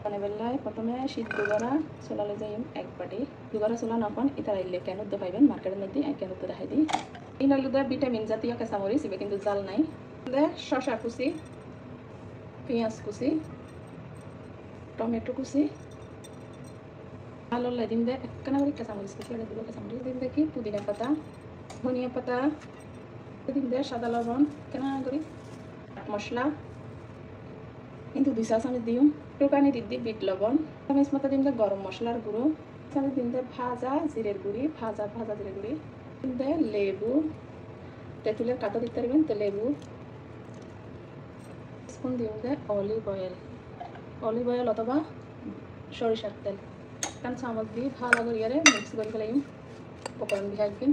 মানে বেলায় প্রথমে শীত দুগরা চোলালে যাই এক বাটি দুগরা চোলা নখন এটা রাইলে কেন উদ্দ পাইবেন মার্কেটের মধ্যে কেন উদ্দ দেখাই দিই এই হলুদে ভিটামিন জাতীয় কাঁচামরিচ এবার কিন্তু জাল নাই শসা কুচি পেঁয়াজ কুচি টমেটো কুচি আলু দিন দে একখানা করে কাঁচামরিচ কুচি দিব কাঁচামরিচ দিন দেখি পুদিনা পাতা ধনিয়া পাতা দিন দে সাদা লবণ কেনা করি মশলা কিন্তু 2 চা চামচ দিও টুকানি দিদি বিট লবণ চামচ মতো দিন গরম মশলার গুঁড়ো চামচ দিন ভাজা জিরের গুঁড়ি ভাজা জিরের গুঁড়ি দিন লেবু তেঁতুলের কাটা দিতে পারবেন তো লেবু স্পুন দিন অলিভ অয়েল অথবা সরিষার তেল কারণ চামচ দিয়ে ভালো করে মিক্স করে ফেলাইম উপকরণ দিয়ে একদিন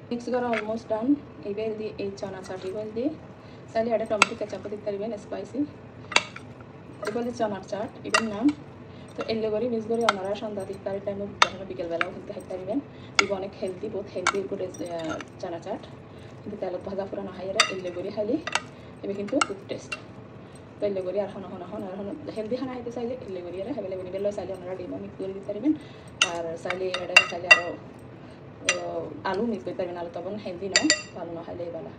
মিক্স করা অলমোস্ট ডান এবার দিয়ে এই চনা চাটি বল দিয়ে চাইলে এটা টমেটো কেচাপ দিতে পারবেন স্পাইসি এবার চনার চাট এটার নাম তো এলে করে মিক্স করে আমরা সন্ধ্যা দিককারের টাইমে বিকেলবেলাও কিন্তু খাইতে পারবেন এগুলো অনেক হেলদি বহুত হেলদি করে চনা চাট কিন্তু তেলত ভাজা পুরানো হাইয়েরা এলে করে খাইলে এবার কিন্তু খুব টেস্ট তো এলে করে আর হেলদি খানা খাইতে চাইলে এলে করে অ্যাভেলেবেল বেলা চাইলে আপনারা ডিমও মিক্স করে দিতে পারবেন আর চাইলে এটা চাইলে আরও আলু মিক্স করতে পারবেন আলু তখন হেলদি নয় ভালো না খাইলে ভালো